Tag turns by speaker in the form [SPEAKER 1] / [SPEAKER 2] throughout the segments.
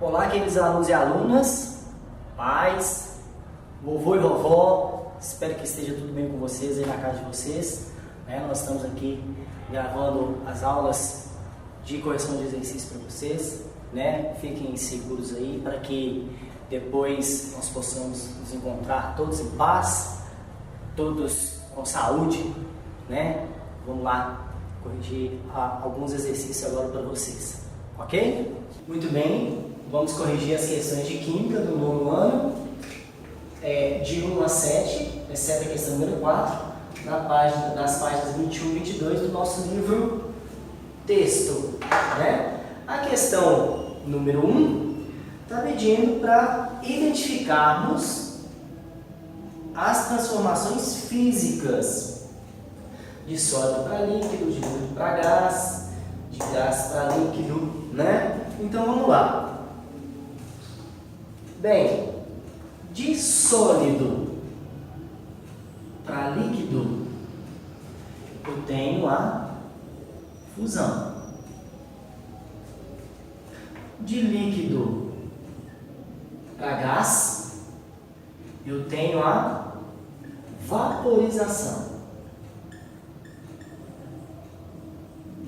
[SPEAKER 1] Olá, queridos alunos e alunas, pais, vovô e vovó, espero que esteja tudo bem com vocês aí na casa de vocês. Nós estamos aqui gravando as aulas de correção de exercício para vocês. Fiquem seguros aí para que depois nós possamos nos encontrar todos em paz, todos com saúde. Vamos lá corrigir alguns exercícios agora para vocês, ok? Muito bem. Vamos corrigir as questões de Química do nono ano, de 1 a 7, exceto a questão número 4, das páginas 21 e 22 do nosso livro texto. A questão número 1 está pedindo para identificarmos as transformações físicas de sólido para líquido, de líquido para gás, de gás para líquido, Então vamos lá. Bem, de sólido para líquido, eu tenho a fusão. De líquido para gás, eu tenho a vaporização.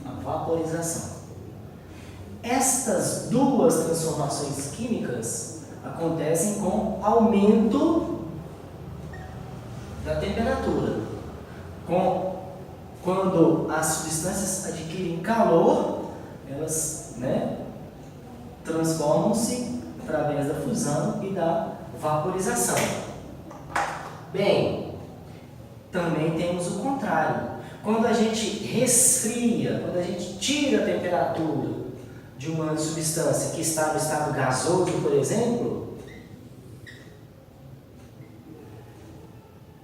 [SPEAKER 1] A vaporização. Estas duas transformações químicas acontecem com aumento da temperatura. Quando as substâncias adquirem calor, elas transformam-se através da fusão e da vaporização. Bem, também temos o contrário. Quando a gente resfria, quando a gente tira a temperatura de uma substância que está no estado gasoso, por exemplo,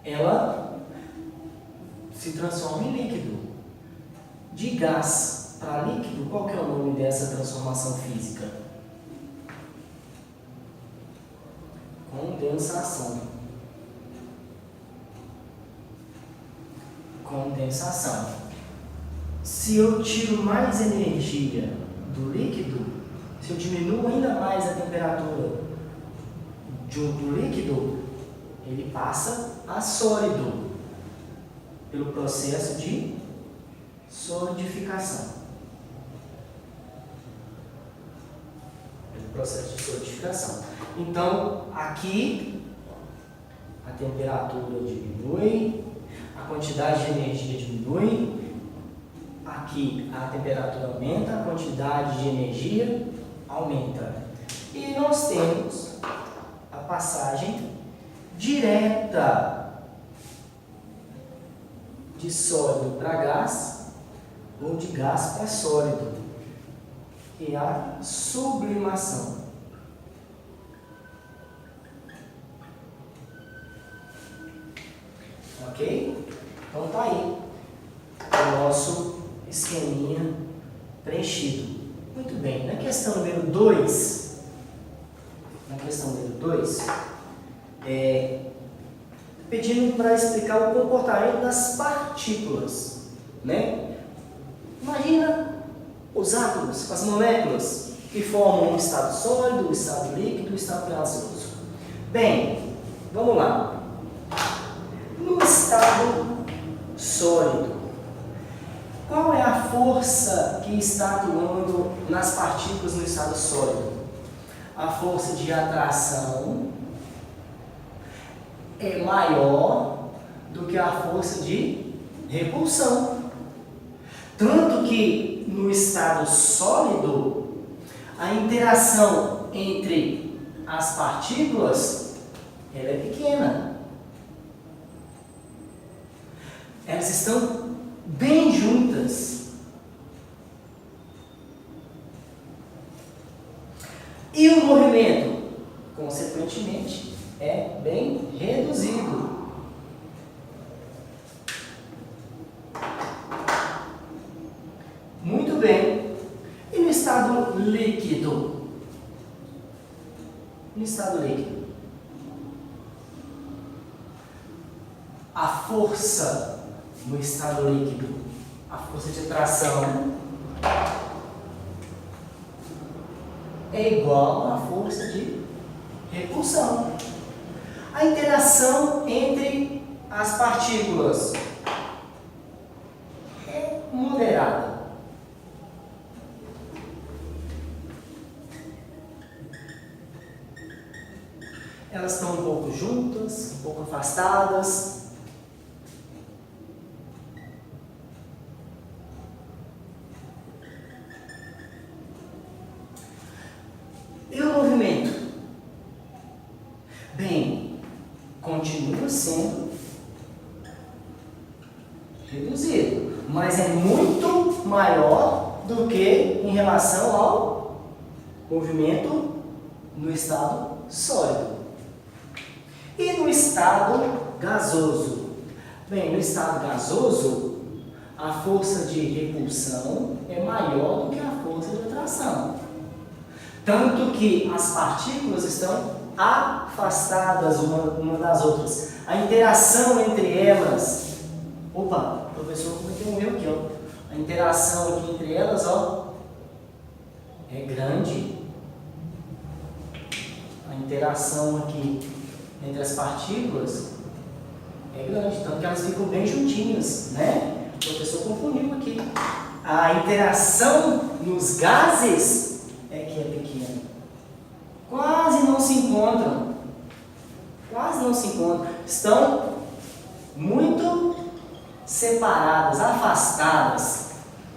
[SPEAKER 1] ela se transforma em líquido. De gás para líquido, qual que é o nome dessa transformação física? Condensação. Condensação. Se eu tiro mais energia do líquido, se eu diminuo ainda mais a temperatura do líquido, ele passa a sólido pelo processo de solidificação. Então, aqui a temperatura diminui, a quantidade de energia diminui. Aqui a temperatura aumenta, a quantidade de energia aumenta. E nós temos a passagem direta de sólido para gás ou de gás para sólido, que é a sublimação. Ok? Então tá aí o nosso esqueminha preenchido. Muito bem, na questão número 2, pedindo para explicar o comportamento das partículas. Imagina os átomos, as moléculas que formam o estado sólido, o estado líquido, o estado gasoso. Bem, vamos lá. No estado sólido, qual é a força que está atuando nas partículas no estado sólido? A força de atração é maior do que a força de repulsão. Tanto que no estado sólido, a interação entre as partículas ela é pequena. Elas estão bem juntas. E o movimento, consequentemente, é bem reduzido. Muito bem. E no estado líquido? No estado líquido, a força no estado líquido, a força de atração é igual à força de repulsão. A interação entre as partículas é moderada. Elas estão um pouco juntas, um pouco afastadas. E o movimento? Bem, continua sendo reduzido, mas é muito maior do que em relação ao movimento no estado sólido. E no estado gasoso? Bem, no estado gasoso, a força de repulsão é maior do que a força de atração. Tanto que as partículas estão afastadas uma das outras. A interação entre elas... Opa, o professor cometeu um erro aqui, ó. A interação aqui entre elas, ó, é grande. A interação aqui entre as partículas é grande, tanto que elas ficam bem juntinhas, né? O professor confundiu aqui. A interação nos gases é que é pequena. Quase não se encontram. Quase não se encontram. Estão muito separadas, afastadas,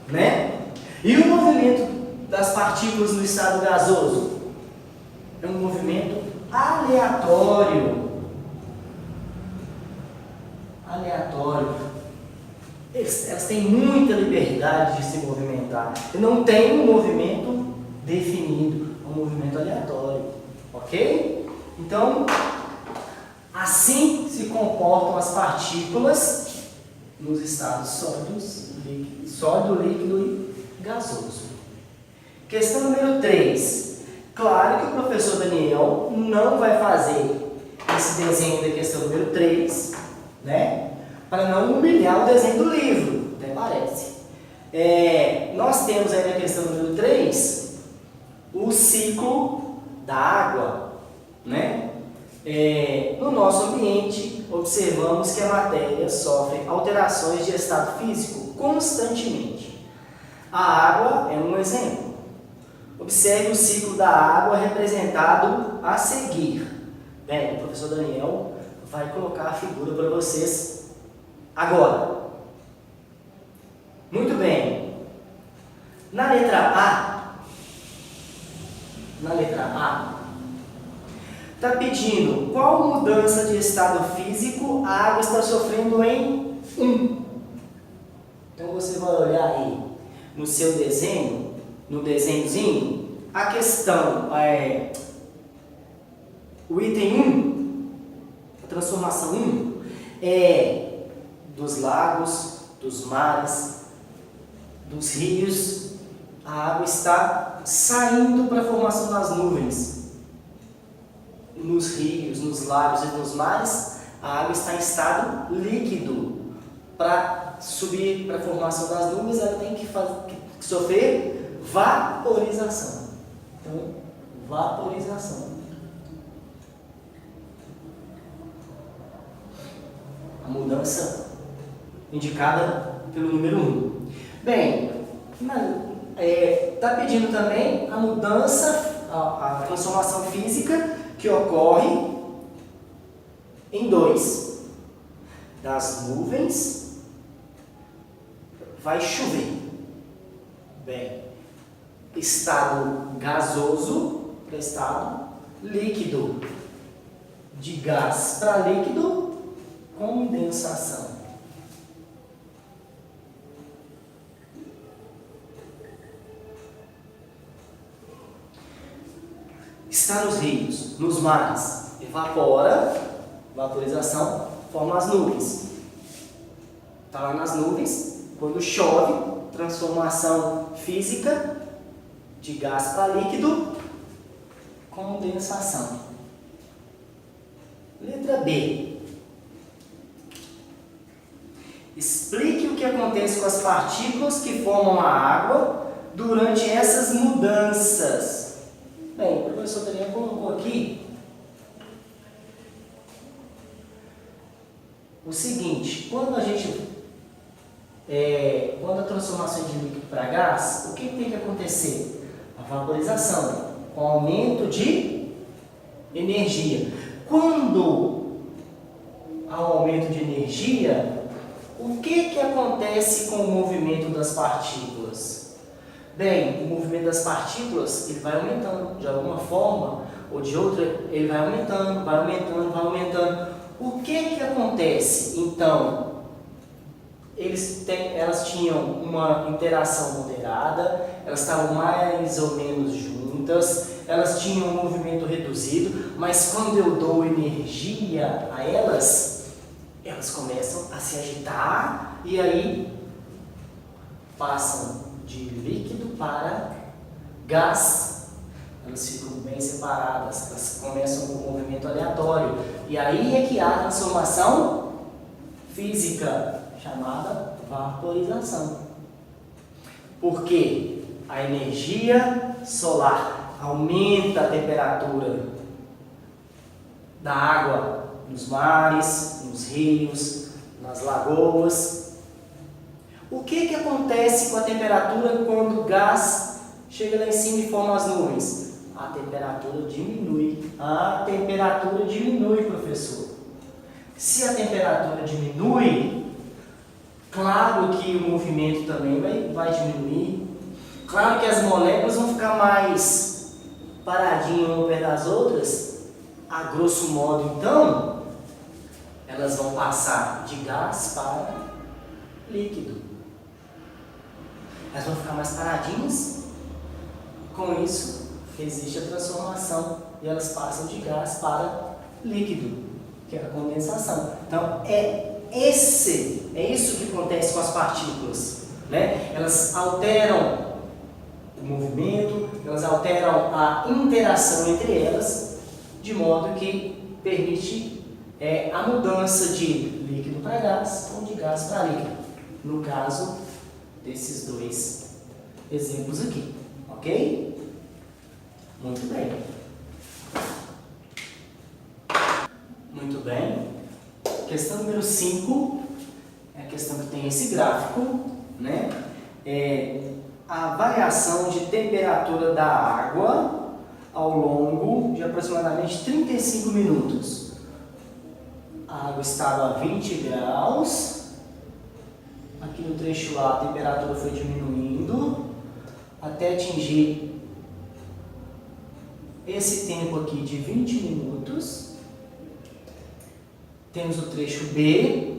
[SPEAKER 1] né? E o movimento das partículas no estado gasoso é um movimento aleatório. Aleatório. Elas têm muita liberdade de se movimentar. E não tem um movimento definido, um movimento aleatório. Ok? Então, assim se comportam as partículas nos estados sólidos, sólido, líquido e gasoso. Questão número 3. Claro que o professor Daniel não vai fazer esse desenho da questão número 3, né? Para não humilhar o desenho do livro, até parece. Nós temos aí na questão número 3 o ciclo da água, né? No nosso ambiente, observamos que a matéria sofre alterações de estado físico constantemente. A água é um exemplo. Observe o ciclo da água representado a seguir. Bem, o professor Daniel vai colocar a figura para vocês agora. Muito bem. Na letra A, está pedindo qual mudança de estado físico a água está sofrendo em 1. Então você vai olhar aí no seu desenho, no desenhozinho, a questão o item 1, a transformação 1, é dos lagos, dos mares, dos rios. A água está saindo para a formação das nuvens. Nos rios, nos lagos e nos mares, a água está em estado líquido. Para subir para a formação das nuvens, ela tem que sofrer vaporização. Então, vaporização. A mudança indicada pelo número 1. Bem, está pedindo também a mudança, a transformação física que ocorre em 2. Das nuvens vai chover. Bem, estado gasoso para estado líquido. De gás para líquido, condensação. Está nos rios, nos mares, evapora, vaporização, forma as nuvens. Está lá nas nuvens, quando chove, transformação física, de gás para líquido, condensação. Letra B. Explique o que acontece com as partículas que formam a água durante essas mudanças. Bem, o professor Daniel colocou aqui o seguinte: quando a transformação de líquido para gás, o que tem que acontecer? A vaporização, com aumento de energia. Quando há um aumento de energia, o que acontece com o movimento das partículas? Bem, o movimento das partículas ele vai aumentando, de alguma forma ou de outra, ele vai aumentando, vai aumentando, vai aumentando. O que acontece? Então, elas tinham uma interação moderada, elas estavam mais ou menos juntas, elas tinham um movimento reduzido, mas quando eu dou energia a elas começam a se agitar e aí passam de líquido para gás. Elas ficam bem separadas, elas começam com um movimento aleatório. E aí é que há a transformação física, chamada vaporização. Porque a energia solar aumenta a temperatura da água nos mares, nos rios, nas lagoas. O que acontece com a temperatura quando o gás chega lá em cima e forma as nuvens? A temperatura diminui. A temperatura diminui, professor. Se a temperatura diminui, claro que o movimento também vai diminuir. Claro que as moléculas vão ficar mais paradinhas uma perto das outras. A grosso modo, então, elas vão passar de gás para líquido. Elas vão ficar mais paradinhas. Com isso, existe a transformação e elas passam de gás para líquido, que é a condensação. Então, é isso que acontece com as partículas, né? Elas alteram o movimento, elas alteram a interação entre elas, de modo que permite a mudança de líquido para gás ou de gás para líquido, no caso desses dois exemplos aqui, ok? Muito bem. Muito bem. Questão número 5 é a questão que tem esse gráfico, né? A variação de temperatura da água ao longo de aproximadamente 35 minutos. A água estava a 20 graus. Aqui no trecho A a temperatura foi diminuindo até atingir esse tempo aqui de 20 minutos. Temos o trecho B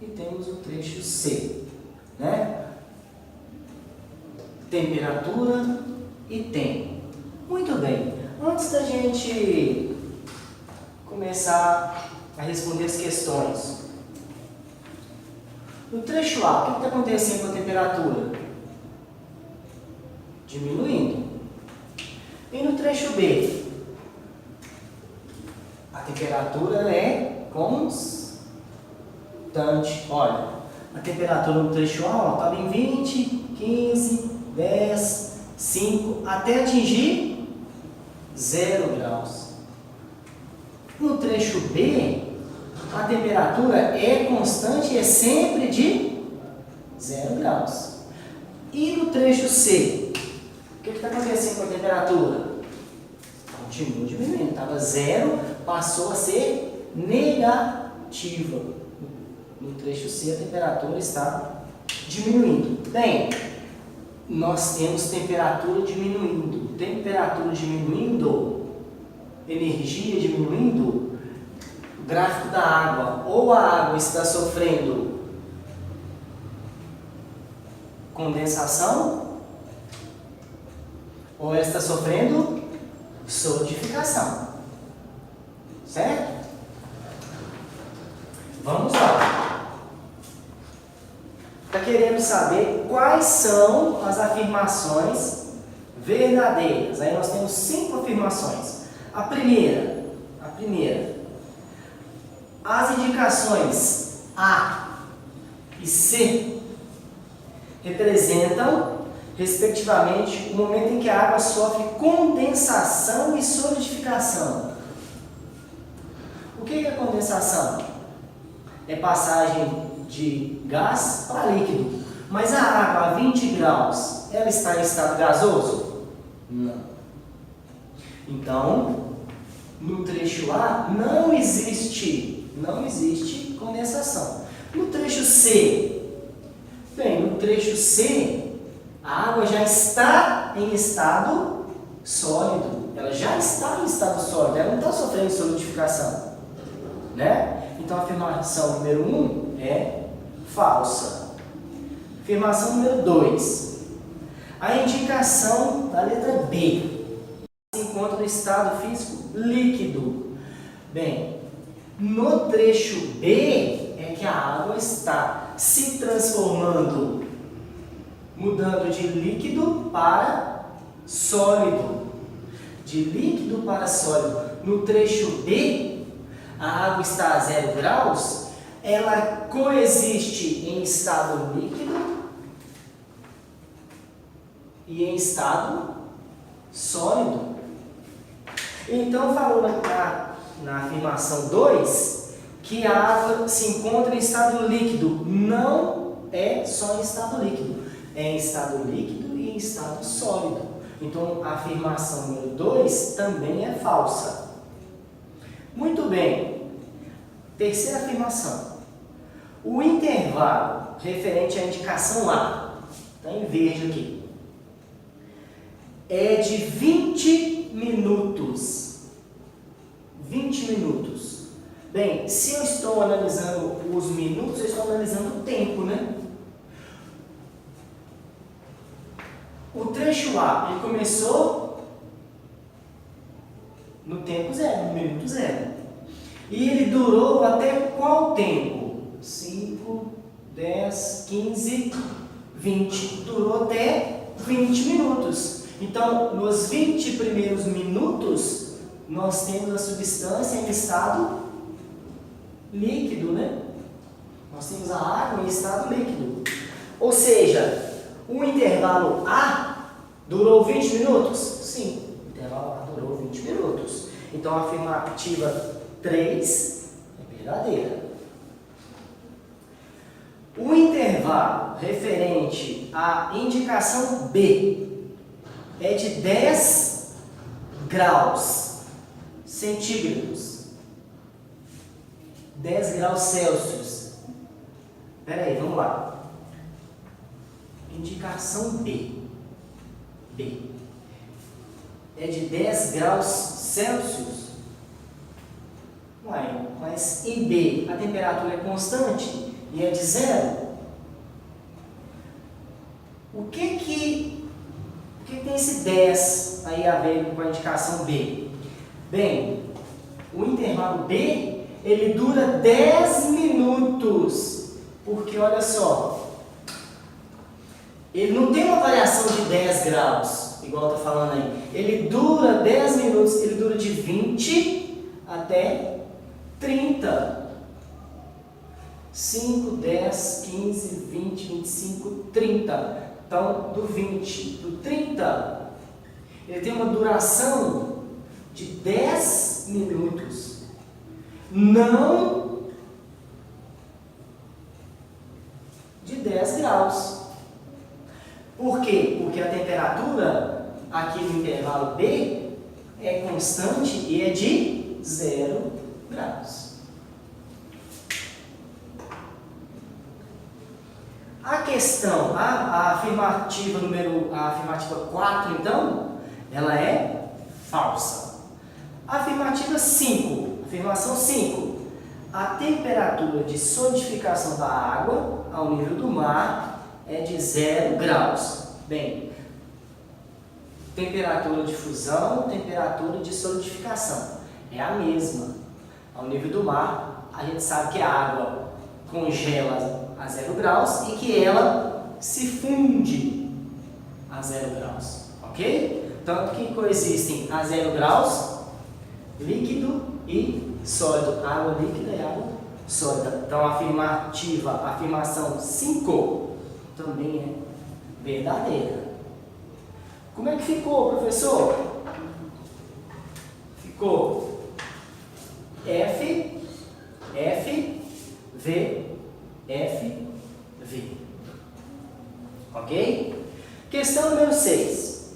[SPEAKER 1] e temos o trecho C, né? Temperatura e tempo. Muito bem. Antes da gente começar a responder as questões, no trecho A, o que está acontecendo com a temperatura? Diminuindo. E no trecho B, a temperatura é constante. Olha, a temperatura no trecho A estava em 20, 15, 10, 5, até atingir 0 graus. No trecho B, a temperatura é constante e é sempre de 0 graus. E no trecho C, o que está acontecendo com a temperatura? Continua diminuindo. Estava 0, passou a ser negativa. No trecho C, a temperatura está diminuindo. Bem, nós temos temperatura diminuindo. Temperatura diminuindo, energia diminuindo, gráfico da água. Ou a água está sofrendo condensação, ou ela está sofrendo solidificação. Certo? Vamos lá. Está querendo saber quais são as afirmações verdadeiras. Aí nós temos 5 afirmações. A primeira, as indicações A e C representam respectivamente, o momento em que a água sofre condensação e solidificação. O que é condensação? É passagem de gás para líquido. Mas a água a 20 graus, ela está em estado gasoso? Não. Então, no trecho A não existe condensação. No trecho C, bem, no trecho C, a água já está em estado sólido. Ela já está em estado sólido, ela não está sofrendo solidificação, né? Então, a afirmação número 1 é falsa. Afirmação número 2. A indicação da letra B se encontra no estado físico líquido. Bem, no trecho B é que a água está se transformando, mudando de líquido para sólido. De líquido para sólido. No trecho B, a água está a 0 graus, ela coexiste em estado líquido e em estado sólido. Então, falou na afirmação 2 que a água se encontra em estado líquido. Não é só em estado líquido, é em estado líquido e em estado sólido. Então, a afirmação número 2 também é falsa. Muito bem. Terceira afirmação. O intervalo referente à indicação A, está em verde aqui, é de 20 minutos. 20 minutos. Bem, se eu estou analisando os minutos, eu estou analisando o tempo, né? O trecho A, ele começou no tempo zero, no minuto zero. E ele durou até qual tempo? 5, 10, 15, 20. Durou até 20 minutos. Então, nos 20 primeiros minutos, nós temos a substância em estado líquido, né? Nós temos a água em estado líquido. Ou seja, o intervalo A durou 20 minutos? Sim, o intervalo A durou 20 minutos. Então, a afirmativa 3 é verdadeira. O intervalo referente à indicação B é de 10 graus centígrados. 10 graus Celsius. Espera aí, vamos lá. Indicação B. B. É de 10 graus Celsius. Uai, mas em B a temperatura é constante e é de 0. O que tem esse 10 aí a ver com a indicação B? Bem, o intervalo B, ele dura 10 minutos. Porque, olha só, ele não tem uma variação de 10 graus, igual está falando aí. Ele dura 10 minutos, ele dura de 20 até 30. 5, 10, 15, 20, 25, 30. Então, do 20, do 30, ele tem uma duração de 10 minutos. Não de 10 graus. Por quê? Porque a temperatura aqui no intervalo B é constante e é de 0 graus. A questão, a afirmativa 4, então, ela é falsa. Afirmativa 5, afirmação 5. A temperatura de solidificação da água ao nível do mar é de 0 graus. Bem, temperatura de fusão, temperatura de solidificação é a mesma. Ao nível do mar, a gente sabe que a água congela a 0 graus e que ela se funde a 0 graus, ok? Tanto que coexistem a 0 graus líquido e sólido, água líquida e água sólida. Então, a afirmação 5 também é verdadeira. Como é que ficou, professor? Ficou F, F, V, F, V. Ok? Questão número 6.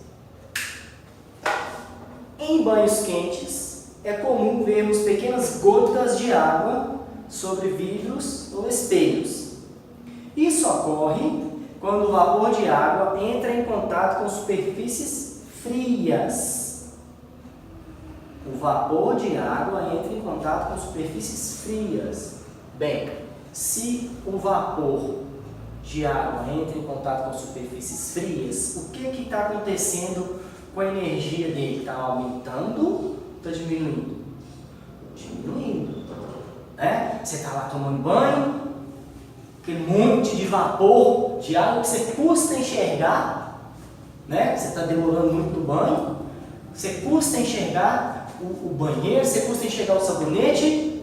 [SPEAKER 1] Em banhos quentes, é comum vermos pequenas gotas de água sobre vidros ou espelhos. Isso ocorre quando o vapor de água entra em contato com superfícies frias. O vapor de água entra em contato com superfícies frias. Bem, se o vapor de água entra em contato com superfícies frias, o que está acontecendo com a energia dele? Está aumentando ou está diminuindo? Diminuindo. Né? Você está lá tomando banho, aquele monte de vapor de água que você custa enxergar, né? Você está demorando muito no banho, você custa enxergar o banheiro, você custa enxergar o sabonete.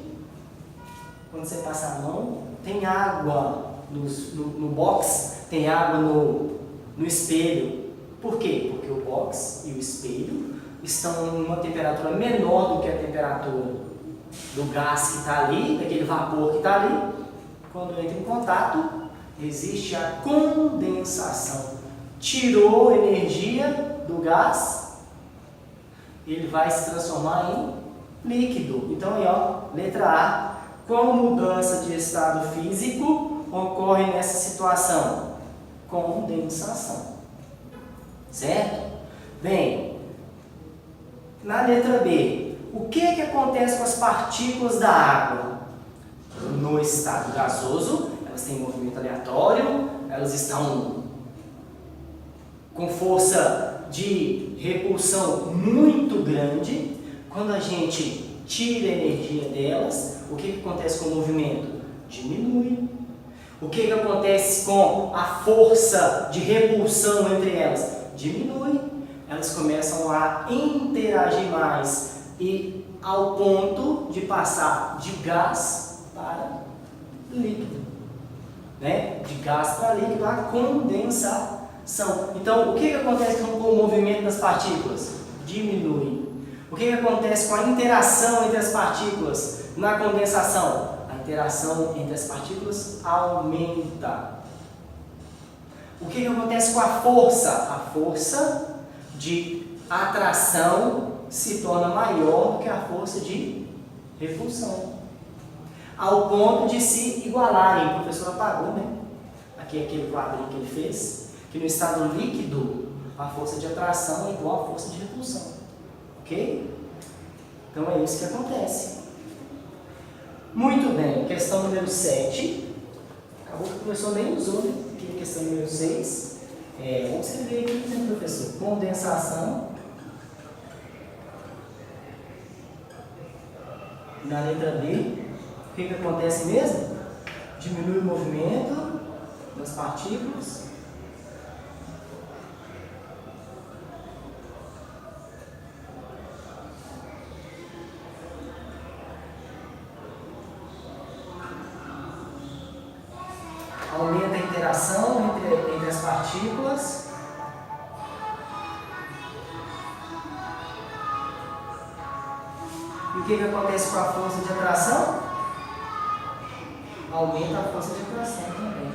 [SPEAKER 1] Quando você passa a mão, tem água no box, tem água no espelho. Por quê? Porque o box e o espelho estão em uma temperatura menor do que a temperatura do gás que está ali, daquele vapor que está ali. Quando entra em contato, existe a condensação. Tirou energia do gás, ele vai se transformar em líquido. Então, aí, ó, letra A. Qual mudança de estado físico ocorre nessa situação? Condensação. Certo? Bem, na letra B, o que acontece com as partículas da água? No estado gasoso, elas têm movimento aleatório, elas estão com força de repulsão muito grande. Quando a gente tira a energia delas, o que acontece com o movimento? Diminui. O que acontece com a força de repulsão entre elas? Diminui. Elas começam a interagir mais e ao ponto de passar de gás para líquido, né? De gás para líquido, a condensação. Então, o que acontece com o movimento das partículas? Diminui. O que acontece com a interação entre as partículas na condensação? A interação entre as partículas aumenta. O que acontece com a força? A força de atração se torna maior do que a força de repulsão, ao ponto de se igualarem. O professor apagou, né? Aqui aquele quadrinho que ele fez, que no estado líquido a força de atração é igual à força de repulsão. Ok? Então é isso que acontece. Muito bem, questão número 7. Acabou que o professor nem usou, né? Aqui, questão número 6. Vamos escrever aqui, né, professor? Condensação. Na letra B, o que acontece mesmo? Diminui o movimento das partículas. Aumenta a interação entre as partículas. E o que acontece com a força de atração? Aumenta a força de atração também.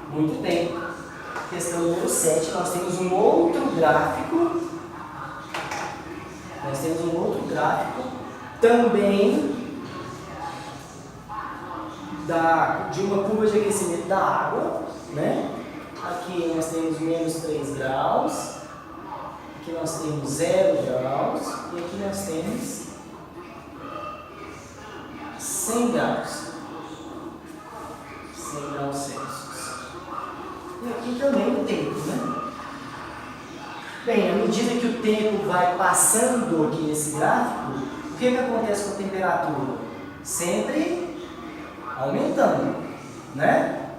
[SPEAKER 1] Muito bem. Questão número 7, nós temos um outro gráfico. Também de uma curva de aquecimento da água, né? Aqui nós temos menos 3 graus, aqui nós temos 0 graus e aqui nós temos 100 graus. 100 graus Celsius. E aqui também o tempo, né? Bem, à medida que o tempo vai passando aqui nesse gráfico, o que acontece com a temperatura? Sempre aumentando, né?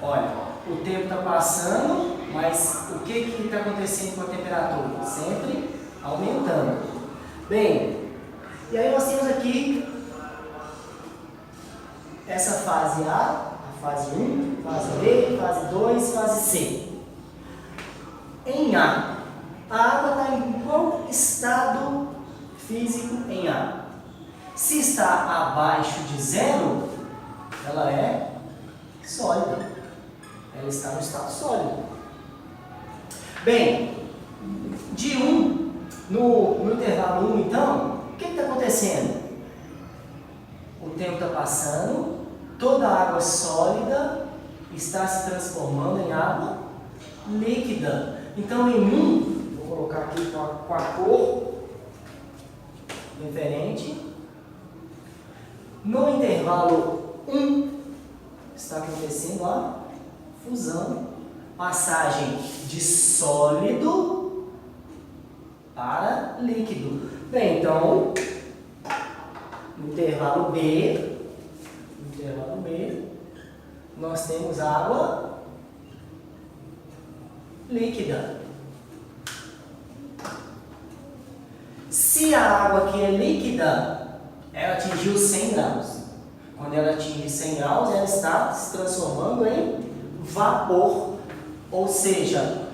[SPEAKER 1] Olha, o tempo está passando, mas o que está acontecendo com a temperatura? Sempre aumentando. Bem, e aí nós temos aqui essa fase A, a fase 1, fase B, fase 2, fase C. Em A água está em qual estado físico em A? Se está abaixo de zero, ela é sólida. Ela está no estado sólido. Bem, de 1, no intervalo 1, então, o que está acontecendo? O tempo está passando, toda a água sólida está se transformando em água líquida. Então, em 1, vou colocar aqui com a cor diferente. No intervalo 1, está acontecendo a fusão, passagem de sólido para líquido. Bem, então, no intervalo B, nós temos água líquida. Se a água que é líquida, ela atingiu 100 graus. Quando ela atinge 100 graus, ela está se transformando em vapor. Ou seja,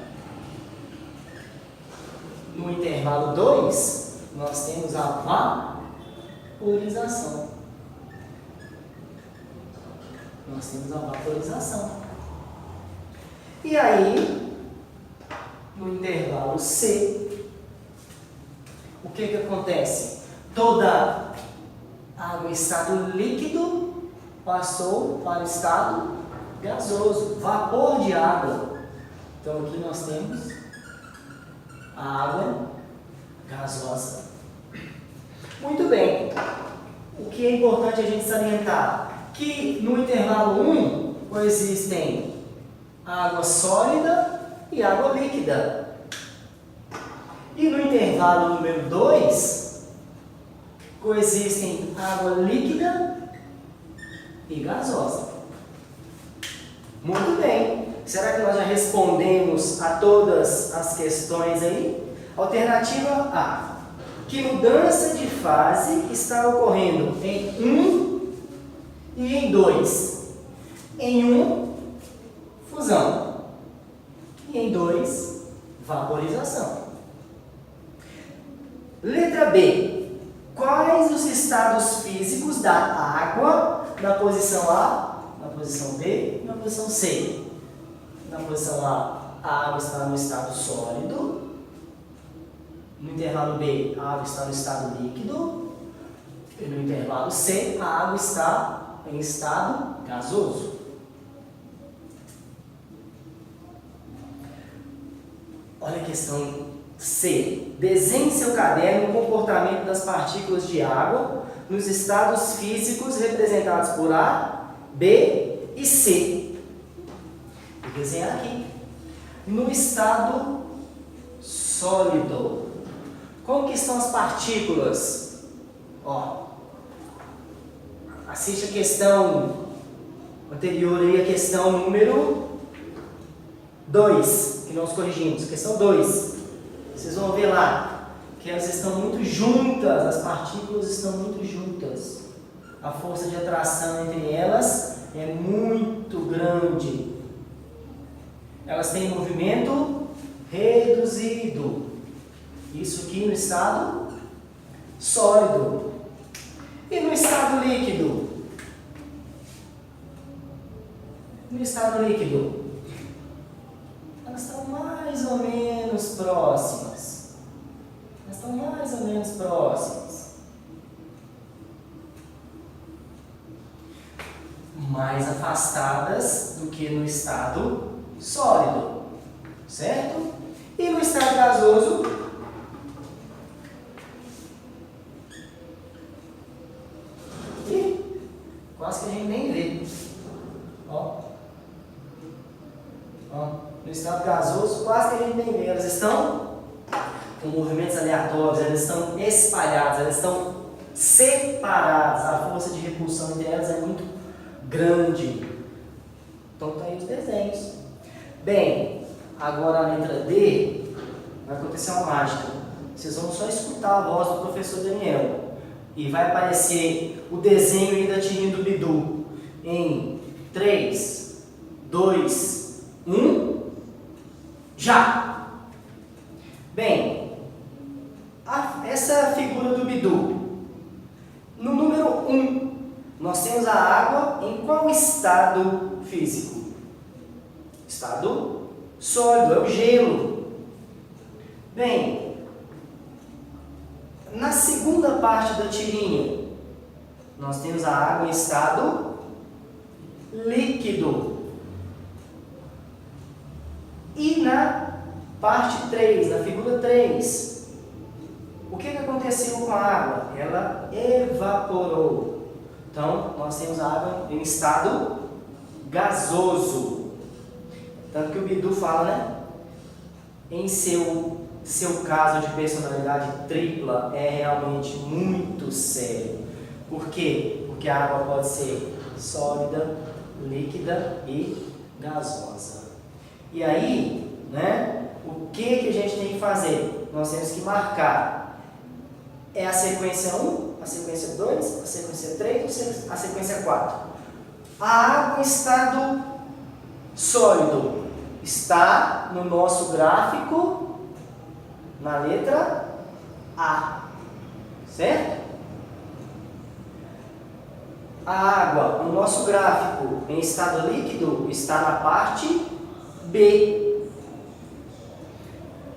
[SPEAKER 1] no intervalo 2, nós temos a vaporização. E aí, no intervalo C, o que acontece? Toda água em estado líquido passou para o estado gasoso, vapor de água. Então aqui nós temos a água gasosa. Muito bem. O que é importante a gente salientar? Que no intervalo 1 coexistem água sólida e água líquida. E no intervalo número 2 coexistem água líquida e gasosa. Muito bem. Será que nós já respondemos a todas as questões aí? Alternativa A. Que mudança de fase está ocorrendo em 1 e em 2? Em 1, fusão. E em 2, vaporização. Letra B. Quais os estados físicos da água na posição A, na posição B e na posição C? Na posição A, a água está no estado sólido. No intervalo B, a água está no estado líquido. E no intervalo C, a água está em estado gasoso. Olha a questão C. Desenhe em seu caderno o comportamento das partículas de água nos estados físicos representados por A, B e C. Vou desenhar aqui. No estado sólido, como que estão as partículas? Ó, assiste a questão anterior aí, a questão número 2, que nós corrigimos. Questão 2. Vocês vão ver lá que elas estão muito juntas, as partículas estão muito juntas. A força de atração entre elas é muito grande. Elas têm movimento reduzido. Isso aqui no estado sólido. E no estado líquido? No estado líquido, elas estão mais ou menos próximas. Mais afastadas do que no estado sólido, certo? E no estado gasoso, quase que a gente nem vê. Ó, no estado gasoso, quase que a gente nem vê. Elas estão com movimentos aleatórios, elas estão espalhadas, elas estão separadas. A força de repulsão entre elas é muito grande. Então tá aí os desenhos. Bem, agora a letra D vai acontecer uma mágica. Vocês vão só escutar escutar a voz do professor Daniel. E vai aparecer o desenho aí da tirinha do Bidu em 3, 2, 1, já! Bem, essa figura do Bidu, no número 1, nós temos a água em qual estado físico? Estado sólido, é o gelo. Bem, na segunda parte da tirinha, nós temos a água em estado líquido. E na parte 3, na figura 3, o que aconteceu com a água? Ela evaporou. Então, nós temos a água em estado gasoso. Tanto que o Bidu fala, né? Em seu caso de personalidade tripla é realmente muito sério. Por quê? Porque a água pode ser sólida, líquida e gasosa. E aí, né? O que a gente tem que fazer? Nós temos que marcar. É a sequência 1, a sequência 2, a sequência 3, a sequência 4. A água em estado sólido está no nosso gráfico na letra A, certo? A água no nosso gráfico em estado líquido está na parte B.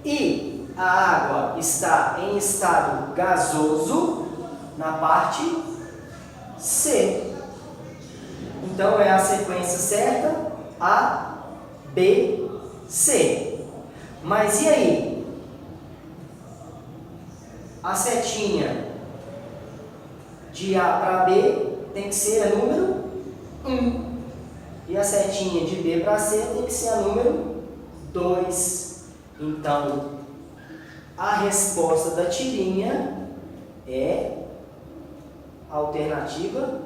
[SPEAKER 1] E a água está em estado gasoso na parte C. Então é a sequência certa, A, B, C. Mas e aí? A setinha de A para B tem que ser a número 1. E a setinha de B para C tem que ser a número 2. Então, a resposta da tirinha é a alternativa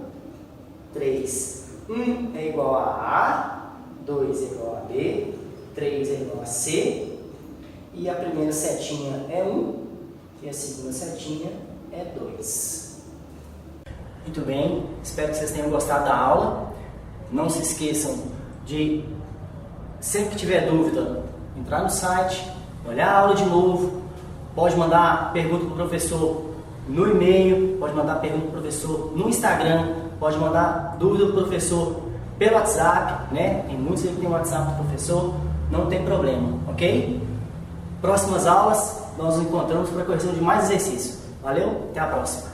[SPEAKER 1] 3. 1 é igual a A, 2 é igual a B, 3 é igual a C, e a primeira setinha é 1, e a segunda setinha é 2. Muito bem, espero que vocês tenham gostado da aula. Não se esqueçam de, sempre que tiver dúvida, entrar no site, olhar a aula de novo, pode mandar pergunta para o professor no e-mail, pode mandar pergunta para o professor no Instagram, pode mandar dúvida para o professor pelo WhatsApp, né? Tem muitos aí que tem o WhatsApp do professor, não tem problema, ok? Próximas aulas, nós nos encontramos para a correção de mais exercícios. Valeu, até a próxima!